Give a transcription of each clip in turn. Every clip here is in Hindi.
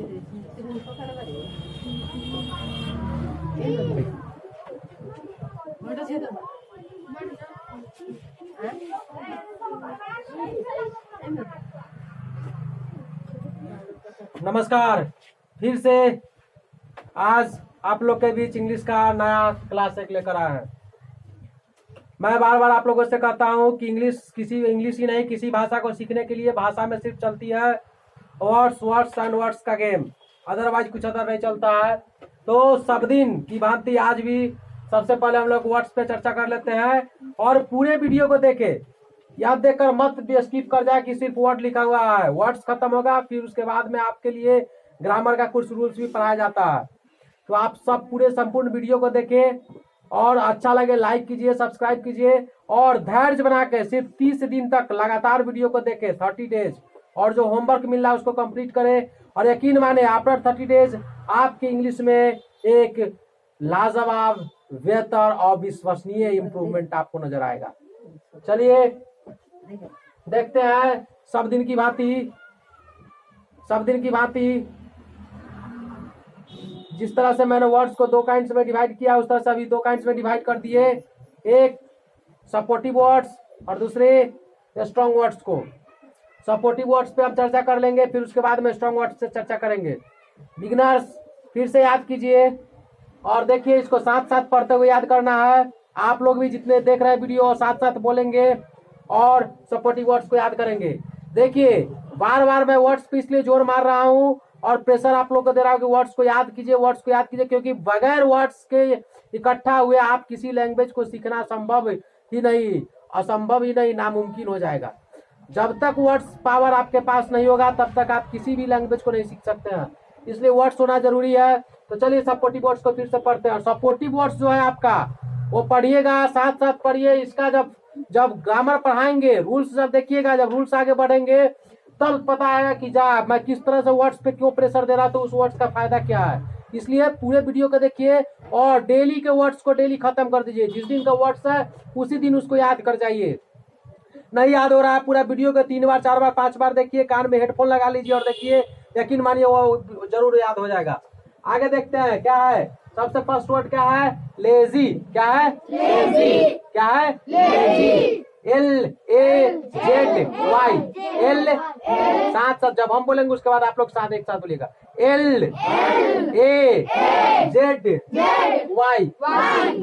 नमस्कार। फिर से आज आप लोग के बीच इंग्लिश का नया क्लास एक लेकर आया है। मैं बार बार आप लोगों से कहता हूं कि इंग्लिश ही नहीं, किसी भाषा को सीखने के लिए भाषा में सिर्फ चलती है वर्ड्स एंड वर्ड्स का गेम, अदरवाइज कुछ अदर नहीं चलता है। तो सब दिन की भांति आज भी सबसे पहले हम लोग वर्ड्स पे चर्चा कर लेते हैं और पूरे वीडियो को देखे, याद देखकर मत स्किप कर जाए कि सिर्फ वर्ड लिखा हुआ है। वर्ड्स खत्म होगा, फिर उसके बाद में आपके लिए ग्रामर का कुछ रूल्स भी पढ़ाया जाता है। तो आप सब पूरे संपूर्ण वीडियो को देखें और अच्छा लगे लाइक कीजिए, सब्सक्राइब कीजिए और धैर्य बना के सिर्फ 30 दिन तक लगातार वीडियो को देखें, 30 डेज, और जो होमवर्क मिल रहा है उसको कंप्लीट करें। और यकीन माने आफ्टर 30 डेज आपके इंग्लिश में एक लाजवाब, बेहतर और विश्वसनीय इंप्रूवमेंट आपको नजर आएगा। चलिए देखते हैं सब दिन की भांति जिस तरह से मैंने वर्ड्स को 2 काइंड्स में डिवाइड किया, उस तरह से अभी 2 काइंड्स में डिवाइड कर दिए, एक सपोर्टिव वर्ड्स और दूसरे स्ट्रॉन्ग वर्ड्स को। सपोर्टिव वर्ड्स पे अब चर्चा कर लेंगे, फिर उसके बाद में स्ट्रॉन्ग वर्ड्स से चर्चा करेंगे। बिगिनर्स फिर से याद कीजिए और देखिए, इसको साथ साथ पढ़ते हुए याद करना है। आप लोग भी जितने देख रहे हैं वीडियो साथ साथ बोलेंगे और सपोर्टिव वर्ड्स को याद करेंगे। देखिए बार बार मैं वर्ड्स पे इसलिए जोर मार रहा हूं और प्रेशर आप लोग को दे रहा हूं कि वर्ड्स को याद कीजिए, क्योंकि बगैर वर्ड्स के इकट्ठा हुए आप किसी लैंग्वेज को सीखना असंभव ही नहीं, नामुमकिन हो जाएगा। जब तक वर्ड्स पावर आपके पास नहीं होगा तब तक आप किसी भी लैंग्वेज को नहीं सीख सकते हैं, इसलिए वर्ड्स होना जरूरी है। तो चलिए सपोर्टिव वर्ड्स को फिर से पढ़ते हैं। सपोर्टिव वर्ड्स जो है आपका वो पढ़िएगा, साथ साथ पढ़िए। इसका जब ग्रामर पढ़ाएंगे, रूल्स जब देखिएगा, जब रूल्स आगे बढ़ेंगे तब पता आएगा कि मैं किस तरह से वर्ड्स पे क्यों प्रेशर दे रहा, तो उस वर्ड्स का फायदा क्या है। इसलिए पूरे वीडियो को देखिए और डेली के वर्ड्स को डेली खत्म कर दीजिए। जिस दिन का वर्ड्स है उसी दिन उसको याद कर जाइए। नहीं याद हो रहा है, पूरा वीडियो को 3 बार 4 बार 5 बार देखिए, कान में हेडफोन लगा लीजिए और देखिए, यकीन मानिए वो जरूर याद हो जाएगा। आगे देखते हैं क्या है। सबसे फर्स्ट वर्ड क्या है? लेजी। क्या है? लेजी। क्या है? लेजी। LAZY। एल साथ जब हम बोलेंगे उसके बाद आप लोग एक साथ बोलिएगा। LAZY।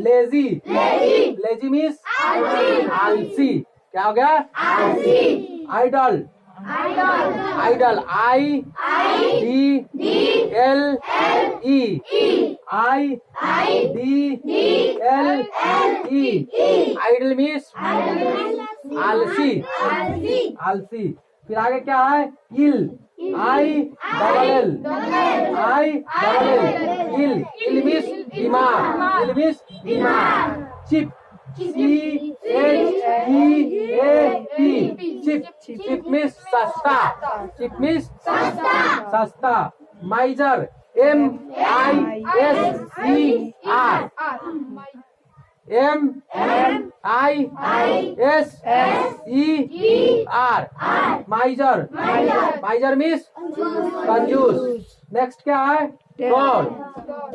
लेजी। लेजी मीन्स आलसी। क्या हो गया? Idle. Idle IDLE। Idle means आलसी। आलसी। फिर आगे क्या है? इल। ILL। इल मीन्स बीमार। इल मीन्स बीमार। चिप। CHEAP। चिप मीन्स सस्ता। चिप मीन्स सस्ता। Miser. MISER। Miser. Miser means कंजूस। नेक्स्ट क्या है? Tall.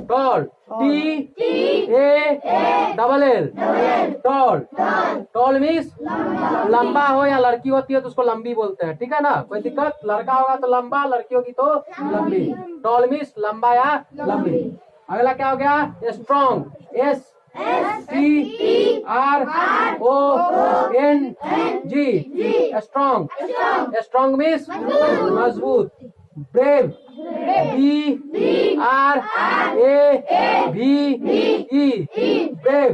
TALL। Tall. Tall means लंबा हो या लड़की होती है तो उसको लंबी बोलते हैं, ठीक है ना, कोई दिक्कत। लड़का होगा तो लंबा, लड़की होगी तो लंबी। टॉल मीन्स लंबा या लंबी। अगला क्या हो गया? Strong. STRONG। Strong. Strong means मजबूत। Brave. BRAVE। Brave.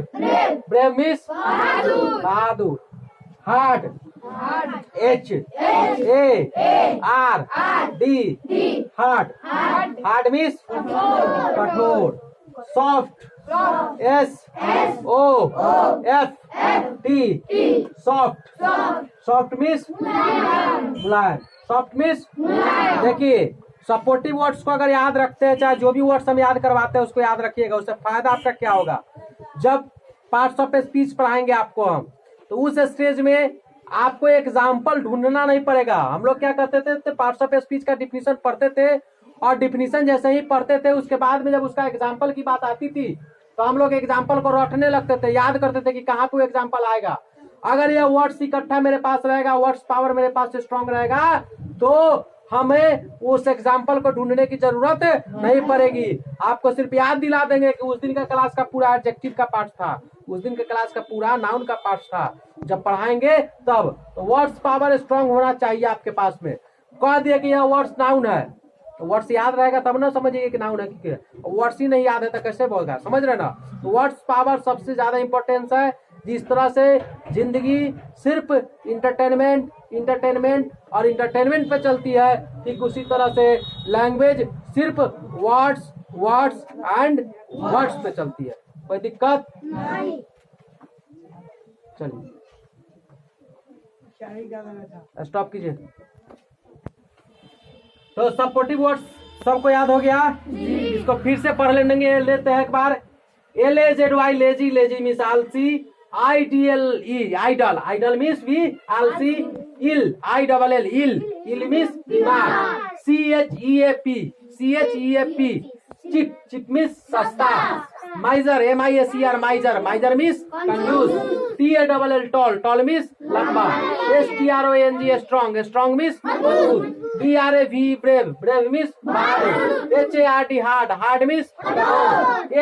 Brave means बहादुर। Hard. HARD। Hard. Hard means कठोर। Soft. SOFT। Soft. Soft means मुलायम। सॉफ्ट मीन्स, देखिए सपोर्टिव वर्ड्स को अगर याद रखते हैं, चाहे जो भी वर्ड्स हम याद करवाते हैं उसको याद रखिएगा। उससे फायदा आपका क्या होगा? जब पार्ट्स ऑफ स्पीच पढ़ाएंगे आपको हम, तो उस स्टेज में आपको एग्जाम्पल ढूंढना नहीं पड़ेगा। हम लोग क्या करते थे, पार्ट्स ऑफ स्पीच का डिफिनीशन पढ़ते थे और डिफिनीशन जैसे ही पढ़ते थे उसके बाद में जब उसका एग्जाम्पल की बात आती थी तो हम लोग एग्जाम्पल को रटने लगते थे, याद करते थे कि कहाँ पे एग्जाम्पल आएगा। अगर ये वर्ड्स इकट्ठा मेरे पास रहेगा, वर्ड्स पावर मेरे पास स्ट्रांग रहेगा, तो हमें उस एग्जाम्पल को ढूंढने की जरूरत नहीं पड़ेगी। आपको सिर्फ याद दिला देंगे कि उस दिन का क्लास का पूरा एडजेक्टिव का पार्ट था, उस दिन के क्लास का पूरा नाउन का पार्ट था। जब पढ़ाएंगे तब तो वर्ड्स पावर स्ट्रांग होना चाहिए आपके पास में। कह दिए कि यह वर्ड्स नाउन है, तो वर्ड्स याद रहेगा तब ना समझिए कि नाउन है कि वर्ड्स ही नहीं याद है तो कैसे बोलेगा, समझ रहे ना। तो वर्ड्स पावर सबसे ज्यादा इंपॉर्टेंस है। जिस तरह से जिंदगी सिर्फ इंटरटेनमेंट और इंटरटेनमेंट पे चलती है, ठीक उसी तरह से लैंग्वेज सिर्फ वर्ड्स एंड वर्ड्स पे चलती है। कोई दिक्कत नहीं। चलिए स्टॉप कीजिए। तो सपोर्टिव वर्ड्स सबको याद हो गया? इसको फिर से पढ़ लेते हैं एक बार। LAZY लेजी, लेजी मीन्स आलसी। आइडल मीन्स भी आलसी। इल इल मीन्स दिमाग। CHEAP चिप मीन्स सस्ता। माइजर MISER माइजर मीन्स कंजूस। TALL टॉल मीन्स लंबा। STRONG स्ट्रॉन्ग मीन्स मजबूत। BRAV brave means HARD hard means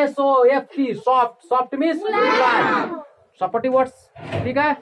SOFT soft means supportive words, ठीक है।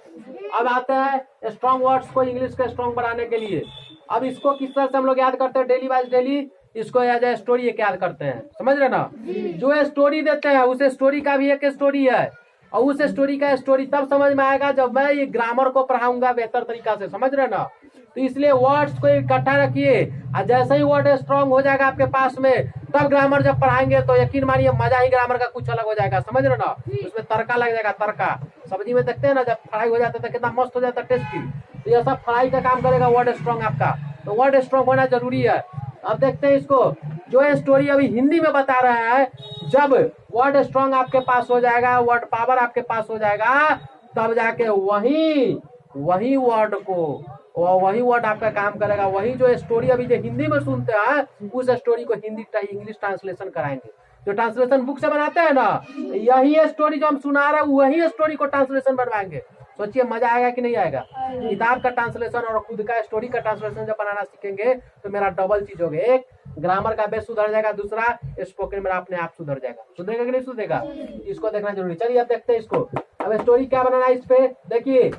अब आते हैं स्ट्रॉन्ग वर्ड्स को इंग्लिश के स्ट्रॉन्ग बनाने के लिए। अब इसको किस तरह से हम लोग याद करते हैं? डेली बाय डेली इसको एज ए स्टोरी एक याद करते हैं, समझ रहे ना। जो स्टोरी देते हैं उस स्टोरी का भी एक स्टोरी है, और उस स्टोरी का स्टोरी तब समझ में आएगा जब मैं ये ग्रामर को पढ़ाऊंगा बेहतर तरीका से, समझ रहे ना। तो इसलिए वर्ड्स को इकट्ठा रखिए, और जैसे ही वर्ड स्ट्रॉन्ग हो जाएगा आपके पास में, तब ग्रामर जब पढ़ाएंगे तो यकीन मानिए मजा ही ग्रामर का कुछ अलग हो जाएगा, समझ रहे ना। उसमें तड़का लग जाएगा, तड़का सब्जी में देखते हैं ना, जब फ्राई हो जाता है कितना मस्त हो जाता है, टेस्टी। तो ये सब फ्राई का काम करेगा वर्ड स्ट्रॉन्ग आपका। तो वर्ड स्ट्रॉन्ग होना जरूरी है। अब देखते हैं इसको, जो स्टोरी अभी हिंदी में बता रहा है, जब वर्ड स्ट्रॉन्ग आपके पास हो जाएगा, वर्ड पावर आपके पास हो जाएगा, तब जाके वही वर्ड को वही वर्ड आपका काम करेगा। वही जो स्टोरी अभी जो हिंदी में सुनते हैं उस स्टोरी को हिंदी इंग्लिश ट्रांसलेशन कराएंगे। जो ट्रांसलेशन बुक से बनाते हैं ना, यही स्टोरी जो हम सुना रहे हैं वही स्टोरी को ट्रांसलेशन बनवाएंगे। सोचिए मजा आएगा कि नहीं आएगा। किताब का ट्रांसलेशन और खुद का स्टोरी का ट्रांसलेशन जब बनाना सीखेंगे तो मेरा डबल चीज हो गया। एक ग्रामर का बेस सुधर जाएगा, दूसरा स्पोकन मेरा अपने आप सुधर जाएगा। सुधरेगा कि नहीं सुधरेगा, इसको देखना जरूरी। चलिए अब देखते हैं इसको। अब स्टोरी क्या बनाना है इस पे देखिए।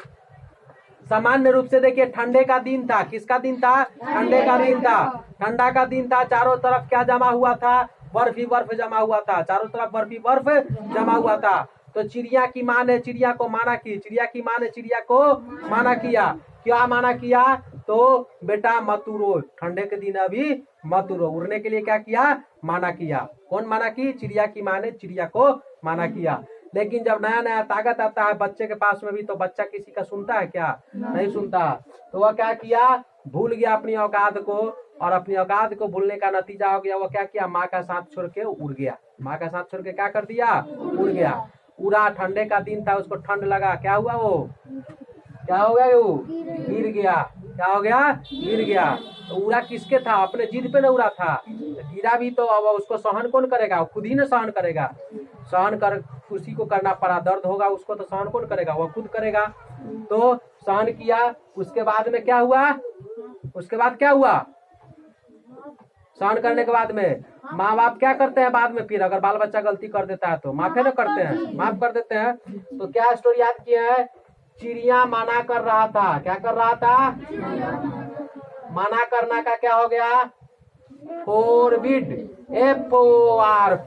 सामान्य रूप से देखिए, ठंडे का दिन था। किसका दिन था? ठंडे का दिन था। ठंडा का दिन था। चारों तरफ क्या जमा हुआ था? बर्फ ही बर्फ जमा हुआ था। चारों तरफ बर्फ ही बर्फ जमा हुआ था। तो चिड़िया की माँ ने चिड़िया को माना की। चिड़िया की माँ ने चिड़िया को माना किया। क्या माना किया? तो बेटा मत उड़ो, ठंडे के दिन अभी मत उड़ो। उड़ने के लिए क्या किया? माना किया। कौन माना की? चिड़िया की माँ ने चिड़िया को माना किया। लेकिन जब नया नया ताकत आता है बच्चे के पास में भी, तो बच्चा किसी का सुनता है क्या? नहीं सुनता। तो वह क्या किया? भूल गया अपनी औकात को, और अपनी औकात को भूलने का नतीजा हो गया वो क्या किया? माँ का साथ छोड़ के उड़ गया। माँ का साथ छोड़ के क्या कर दिया? उड़ गया। उड़ा, ठंडे का दिन था, उसको ठंड लगा। क्या हुआ? वो क्या हो गया? वो गिर गया। क्या हो गया? गिर गया। तो उड़ा किसके था? अपने जिद पे न उड़ा था। गिरा भी तो अब उसको सहन कौन करेगा? खुद ही न सहन करेगा। सहन कर खुशी को करना पड़ा, दर्द होगा उसको तो सहन कौन करेगा? वो खुद करेगा। तो सहन किया। उसके बाद में क्या हुआ? उसके बाद क्या हुआ? सहन करने के बाद में माँ बाप क्या करते हैं बाद में? फिर अगर बाल बच्चा गलती कर देता है तो माफे न करते हैं, माफ कर देते हैं। तो क्या स्टोरी याद किया है? चिड़िया माना कर रहा था। क्या कर रहा था? माना करना का क्या हो गया? Forbid.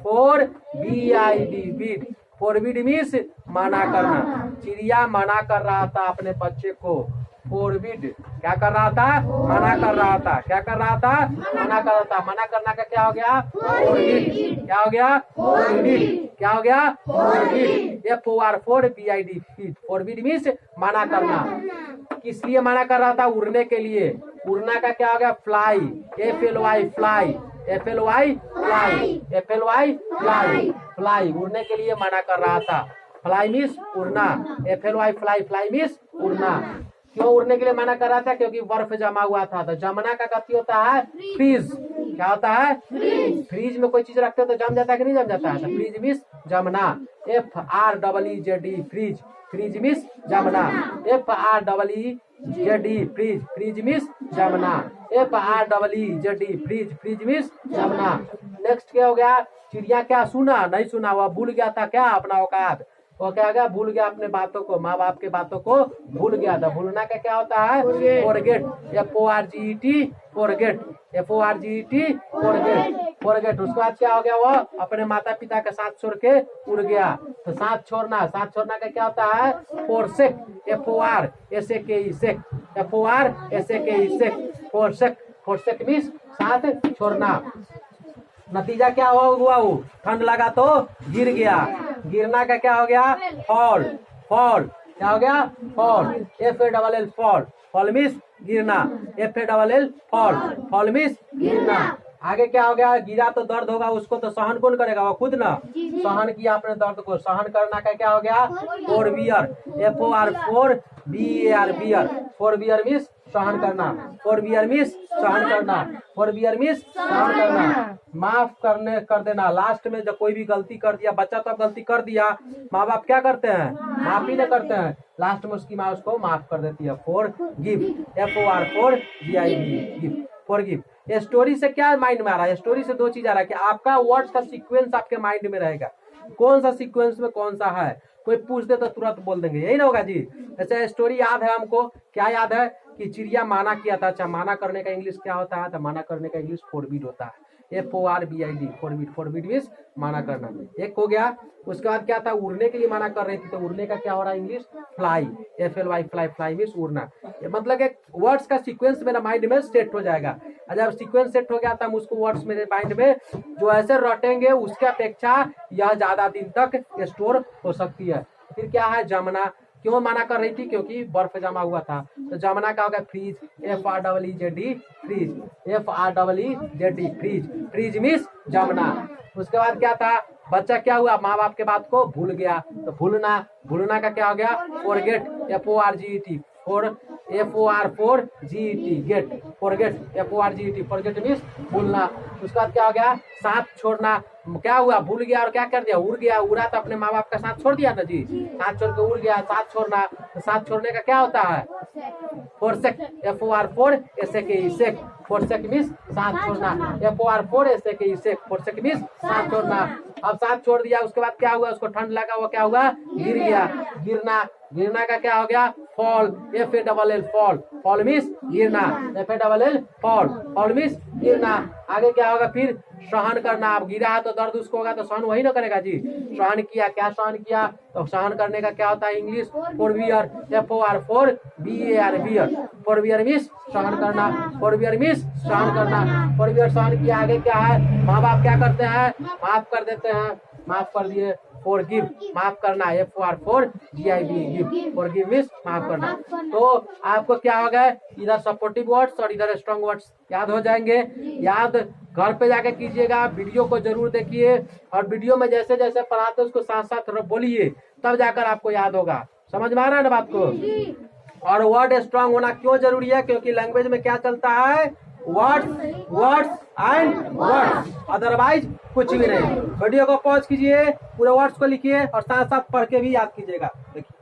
FORBID bid. Forbid means मना करना। चिड़िया मना कर रहा था अपने बच्चे को। फोरबिड क्या कर रहा था? मना कर रहा था। क्या कर रहा था? मना कर रहा था। मना करना का क्या हो गया? फोरबिड। क्या हो गया? फोरबिड। क्या हो गया? फोरबिड। FORBID फोरबिड मीन्स मना करना। किस लिए मना कर रहा था? उड़ने के लिए। उड़ना का क्या हो गया? Fly. FLY fly. FLY fly. FLY fly. Fly उड़ने के लिए मना कर रहा था। फ्लाई मीन्स उड़ना। FLY fly. फ्लाई मीन्स उड़ना। क्यों उड़ने के लिए मना कर रहा था? क्योंकि बर्फ जमा हुआ था। तो जमना का कथी होता है? फ्रीज। क्या होता है? फ्रीज में कोई चीज रखते हैं तो जम जाता है कि नहीं जम जाता है? तो फ्रीज मीन्स जमना, FREEZ, फ्रीज, फ्रीज मीन्स जमना, FREEZ, फ्रीज, फ्रीज मीन्स जमना, FREEZ, फ्रीज, फ्रीज मीन्स जमना। नेक्स्ट क्या हो गया? चिड़िया क्या सुना नहीं सुना, वह भूल गया था क्या अपना औकात, वो क्या गया? भूल गया अपने बातों को, माँ बाप के बातों को भूल गया था। भूलना का क्या होता है? Forget, FORGET, forget, FORGET, forget, forget. उसके बाद क्या हो गया? वो अपने माता पिता के साथ छोड़ के उड़ गया। तो साथ छोड़ना, साथ छोड़ना का क्या होता है? फॉरसेक, FORSAKE, सेक, FORSAKE, सेक, फॉरसेक, फॉरसेक मीन्स साथ छोड़ना। नतीजा क्या हुआ? वो ठंड लगा तो गिर गया। गिरना का क्या हो गया? फॉल, फॉल, क्या हो गया? Fall, FALL, fall, fall means गिरना, FALL, फॉल, फॉल मीन्स गिरना। आगे क्या हो गया? गिरा तो दर्द होगा, उसको तो सहन कौन करेगा? वो खुद ना सहन किया अपने दर्द को। सहन करना का क्या हो गया? फॉरबियर, FOR बियर, फॉरबियर मीन्स सहन करना, फॉरबियर मीन्स सहन करना, फॉरबियर मीन्स सहन करना। माफ करने कर देना, लास्ट में जब कोई भी गलती कर दिया, बच्चा तो गलती कर दिया, माँ बाप क्या करते हैं? माफ ही नहीं करते हैं, लास्ट में उसकी माँ उसको माफ कर देती है। Forgive, FOR forgive. ये स्टोरी से क्या माइंड में आ रहा है? स्टोरी से दो चीज आ रहा है कि आपका वर्ड्स का सीक्वेंस आपके माइंड में रहेगा, कौन सा सीक्वेंस में कौन सा है। कोई पूछ दे तो तुरंत बोल देंगे, यही ना होगा जी। ऐसे स्टोरी याद है हमको, क्या याद है? कि चिड़िया माना किया था। अच्छा, माना करने का इंग्लिश क्या होता है? तो माना करने का इंग्लिश फॉरबिड होता है, FORBID, फॉरबिड, फॉरबिड मीन्स माना करना। एक हो गया। उसके बाद क्या था? उड़ने के लिए माना कर रही थी, तो उड़ने का क्या हो रहा है English? Fly, FLY, fly, fly means उड़ना। मतलब एक वर्ड्स का सीक्वेंस मेरा माइंड में सेट हो जाएगा। जब सीक्वेंस सेट हो गया तो हम उसको वर्ड्स मेरे माइंड में जो ऐसे रटेंगे, उसके अपेक्षा यह ज्यादा दिन तक स्टोर हो सकती है। फिर क्या है? जमना। क्यों माना कर रही थी? क्योंकि बर्फ जमा हुआ था। तो जमना का होगा freeze, FREEZ, freeze, FREEZ, freeze, freeze means जमना। उसके बाद क्या था? बच्चा क्या हुआ? माँ बाप के बात को भूल गया। तो भूलना, भूलना का क्या हो गया? Forget, FORGET, FORGET, get, forget, FORGET, forget means भूलना। उसके बाद क्या हो गया? साथ छोड़ना। क्या हुआ? भूल गया और क्या कर दिया? उड़ गया। उड़ा तो अपने माँ बाप का साथ छोड़ दिया ना जी, साथ छोड़ के उड़ गया। साथ छोड़ना, तो साथ छोड़ने का क्या होता है? फॉरसेक, FOR4SAKE, सेक, फॉरसेक मीन्स साथ छोड़ना, FOR4SAKE, सेक, फॉरसेक मीन्स साथ छोड़ना। अब साथ छोड़ दिया, उसके बाद क्या हुआ? उसको ठंड लगा, वो क्या हुआ? गिर गया। गिरना, गिरना का क्या हो गया? Fall, FALL, fall, fall means गिरना, FALL, फॉल, फॉल मीन्स गिरना। आगे क्या होगा? फिर सहन करना। अब गिरा है तो दर्द उसको होगा, तो सहन वही ना करेगा जी। सहन किया, क्या सहन किया? तो सहन करने का क्या होता है इंग्लिश? फॉरबियर, FOR4BAR, बियर, फॉरबियर मीन्स सहन करना, फॉरबियर मीन्स सहन करना, फॉरबियर सहन किया। आगे क्या है? माँ बाप क्या करते हैं? माफ कर देते हैं, माफ कर दिए। फॉरगिव, माफ करना, FOR4GIV, फॉरगिव मीन्स माफ करना। तो आपको क्या हो गया? इधर सपोर्टिव वर्ड्स और इधर स्ट्रॉन्ग वर्ड्स याद हो जाएंगे। याद घर पे जाके कीजिएगा, वीडियो को जरूर देखिए, और वीडियो में जैसे जैसे पढ़ाते उसको साथ साथ बोलिए, तब जाकर आपको याद होगा। समझ में आ रहा है ना बात को? और वर्ड स्ट्रांग होना क्यों जरूरी है? क्योंकि लैंग्वेज में क्या चलता है? Words, words and words, otherwise कुछ भी नहीं। वीडियो को पॉज कीजिए, पूरे वर्ड्स को लिखिए और साथ साथ पढ़ के भी याद कीजिएगा। देखिए,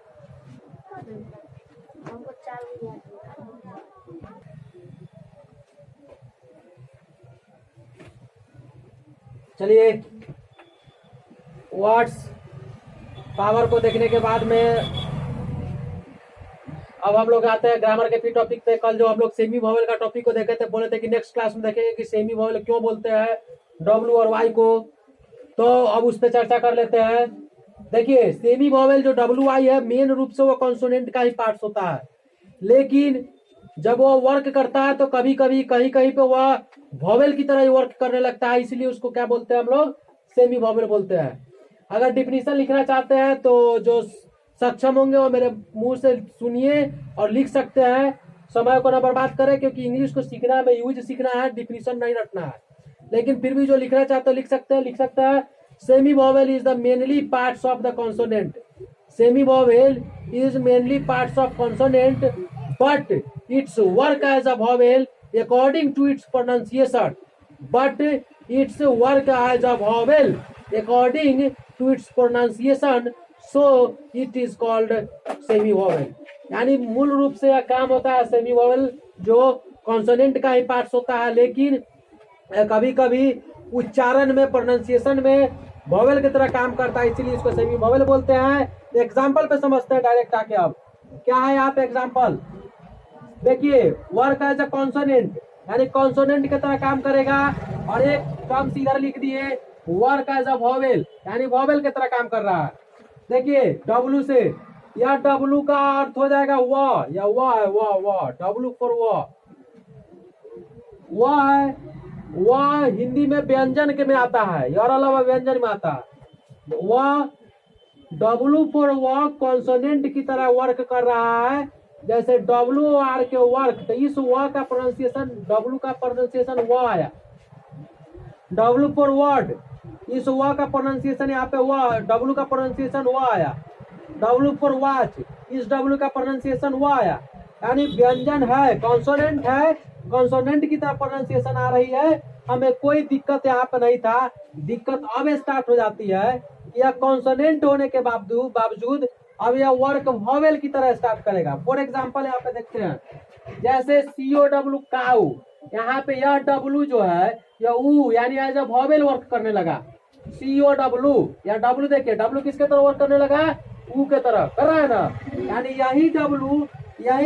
चलिए वर्ड्स पावर को देखने के बाद में अब हम लोग आते हैं ग्रामर के फिर टॉपिक पे। कल जो हम लोग सेमी वॉवेल का टॉपिक को देखे थे, बोले थे कि नेक्स्ट क्लास में देखेंगे कि सेमी वॉवेल क्यों बोलते हैं W और Y को, तो अब उस पर चर्चा कर लेते हैं। देखिए, सेमी वॉवेल जो WY है, मेन रूप से वो कॉन्सोनेंट का ही पार्ट होता है, लेकिन जब वो वर्क करता है तो कभी कभी कहीं कहीं पे वह वॉवेल की तरह ही वर्क करने लगता है, इसलिए उसको क्या बोलते हैं हम लोग? सेमी वॉवेल बोलते हैं। अगर डिफिनीशन लिखना चाहते हैं तो जो सक्षम होंगे वो मेरे मुंह से सुनिए और लिख सकते हैं। समय को ना बर्बाद करें, क्योंकि इंग्लिश को सीखना में यूज सीखना है, डिफिनीशन नहीं रखना है। लेकिन फिर भी जो लिखना चाहते हो लिख सकते हैं, लिख सकता है। Semi vowel is the mainly parts of the consonant, semi vowel is mainly parts of consonant, but its work as a vowel according to its pronunciation. but its work as a vowel according to its pronunciation, so it is called semi vowel. यानी मूल रूप से यह काम होता है सेमी वॉवेल, जो कॉन्सोनेंट का ही पार्ट्स होता है, लेकिन कभी कभी उच्चारण में, प्रोनाउंसिएशन में वॉवेल की तरह काम करता है, इसीलिए इसको सेमी वॉवेल बोलते हैं। एग्जाम्पल पे समझते हैं डायरेक्ट आके। अब क्या है यहाँ पे एग्जाम्पल देखिए, वर्क एज अ कॉन्सोनेंट, यानी कॉन्सोनेंट की तरह काम करेगा, और एक टर्म इधर लिख दिए वर्क एज अ वॉवेल, यानी वॉवेल की तरह काम कर रहा है। देखिए डब्लू से, यह डब्लू का अर्थ हो जाएगा व, या व है व, डब्लू फॉर व है। वह हिंदी में व्यंजन के में आता है, और अलावा व्यंजन में आता है। वह डब्लू फॉर व कॉन्सोनेंट की तरह वर्क कर रहा है, जैसे डब्लू आर के वर्क, तो इस व का प्रोनाउंसिएशन, डब्लू का प्रोनाउंसिएशन व आया। डब्लू फॉर वर्ड, इस व का प्रोनाउंसिएशन यहाँ पे व, डब्लू का प्रोनाउंसिएशन व आया। डब्लू फॉर वॉच, इस डब्लू का प्रोनाउंसिएशन व आया। यानी व्यंजन है, कॉन्सोनेंट है, कॉन्सोनेंट की तरह प्रोनाउंसिएशन आ रही है। हमें कोई दिक्कत यहाँ पे नहीं था, दिक्कत अब स्टार्ट हो जाती है, यह कॉन्सोनेंट होने के बावजूद अब यह वर्क वॉवेल की तरह स्टार्ट करेगा। फॉर एग्जाम्पल यहाँ पे देखते हैं, जैसे COW काऊ, यहाँ पे यह डब्लू जो है यह ऊ, यानी एज अ वॉवेल वर्क करने लगा। COW, या डब्लू देखिए, डब्लू किसके तरह वर्क करने लगा, ऊ के तरह कर रहा है ना। यानी यही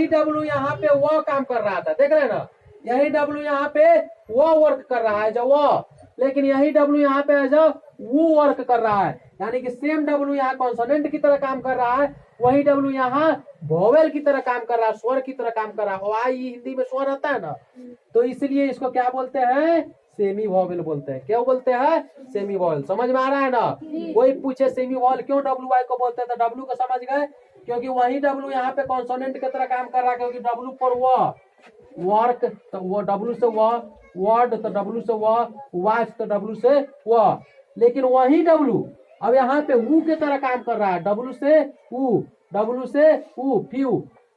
डब्लू यहाँ पे वो काम कर रहा था, देख रहे हैं ना, यही डब्लू यहाँ पे वो वर्क कर रहा है जो वो, लेकिन यही डब्लू यहाँ पे जो वो वर्क कर रहा है। यानी कि सेम डब्लू यहाँ कॉन्सोनेंट की तरह काम कर रहा है, वही डब्लू यहाँ वोवेल की तरह काम कर रहा है, स्वर की तरह काम कर रहा है। वाई हिंदी में स्वर आता है ना, तो इसलिए इसको क्या बोलते हैं, सेमी वोवेल बोलते हैं। क्या बोलते हैं, सेमी वोवेल। समझ में आ रहा है ना। कोई पूछे सेमी वोवेल क्यों डब्लू वाई को बोलते हैं, तो डब्लू को समझ गए, क्योंकि वही डब्लू यहाँ पे कॉन्सोनेंट की तरह काम कर रहा है, क्योंकि डब्लू पर वो वर्क, तो वो डब्लू से वो, वर्ड तो डब्लू से वो, वाच तो डब्लू से वो, लेकिन वही डब्लू अब यहाँ पे ऊ की तरह काम कर रहा है, डब्लू से ऊ, डब्लू से ऊ, फ्यू।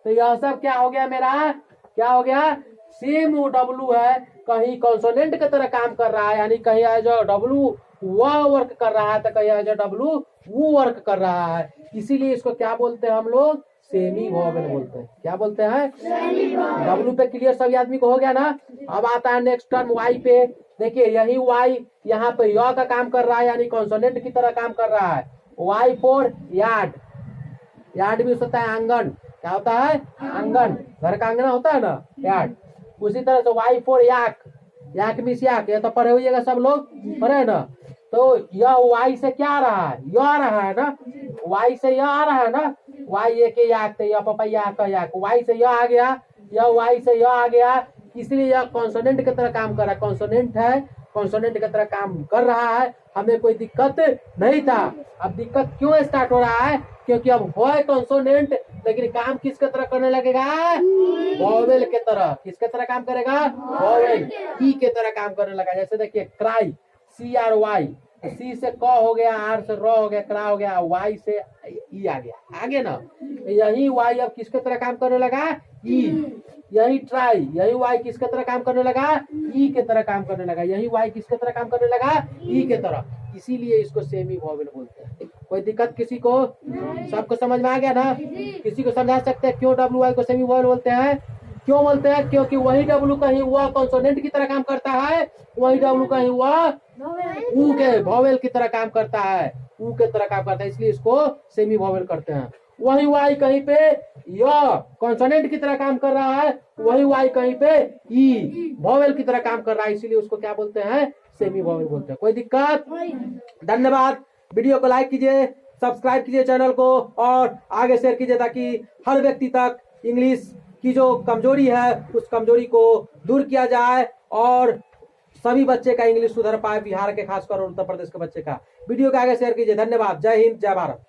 तो यह सब क्या हो गया मेरा, क्या हो गया, सेम वो डब्लू है, कहीं कॉन्सोनेंट की तरह काम कर रहा है, यानी कहीं है जो डब्लू वह वर्क कर रहा है, तो कहीं है जो डब्लू वो वर्क कर रहा है। इसीलिए इसको क्या बोलते हैं हम लोग, सेमी वोवेल बोलते हैं। क्या बोलते हैं, डब्लू पे क्लियर सभी आदमी को हो गया ना। अब आता है नेक्स्ट टर्म वाई पे। देखिए यही वाई यहाँ पे य का काम कर रहा है, यानी कॉन्सोनेंट की तरह काम कर रहा है। वाई फॉर यार्ड, यार्ड भी होता है आंगन, क्या होता है, आंगन, घर का आंगन होता है ना, यार्ड। उसी तरह से Y for yak, yak means yak, ये तो पढ़े हुईगा सब लोग, पढ़े ना। तो यह वाई से क्या आ रहा है, य आ रहा है ना, वाई से यह आ रहा है ना, वाई एक याक, तो यह पापा याक याक, वाई से यह आ गया, यह वाई से यह आ गया, इसलिए यह कॉन्सोनेंट की तरह काम कर रहा है। कॉन्सोनेंट है, कॉन्सोनेंट की तरह काम कर रहा है, हमें कोई दिक्कत नहीं था। अब दिक्कत क्यों स्टार्ट हो रहा है, क्योंकि अब है कॉन्सोनेंट, लेकिन काम किसके तरह करने लगेगा, वोवेल के तरह। किसके तरह काम करेगा, वोवेल, ई के तरह काम करने लगा। जैसे देखिए क्राई, CRY, सी से क हो गया, आर से र हो गया, क्रा हो गया, वाई से ई आ गया, आगे ना। यही वाई अब किसके तरह काम करने लगा, ई। यही ट्राई, यही वाई किसके तरह काम करने लगा, ई के तरह काम करने लगा। यही वाई किसके तरह काम करने लगा, ई के तरह। इसीलिए इसको सेमी वोवेल बोलते हैं। कोई दिक्कत किसी को, सबको समझ में आ गया ना। किसी को समझा सकते हैं क्यों डब्ल्यू वाई को सेमी वोवेल बोलते हैं, क्यों बोलते हैं, क्योंकि वही डब्लू कहीं वह कॉन्सोनेंट की तरह काम करता है, वही डब्लू कहीं वह ऊ के वोवेल की तरह काम करता है, ऊ के तरह काम करता है, इसलिए इसको सेमी वोवेल करते हैं। वही वाई कहीं पे यह कॉन्सोनेंट की तरह काम कर रहा है, वही वाई कहीं पे ई वोवेल की तरह काम कर रहा है, इसीलिए उसको क्या बोलते हैं, सेमी वोवेल बोलते हैं। कोई दिक्कत, धन्यवाद। वीडियो को लाइक कीजिए, सब्सक्राइब कीजिए चैनल को, और आगे शेयर कीजिए, ताकि हर व्यक्ति तक इंग्लिश की जो कमजोरी है उस कमजोरी को दूर किया जाए, और सभी बच्चे का इंग्लिश सुधर पाए, बिहार के खासकर और उत्तर प्रदेश के बच्चे का। वीडियो को आगे शेयर कीजिए। धन्यवाद। जय हिंद, जय भारत।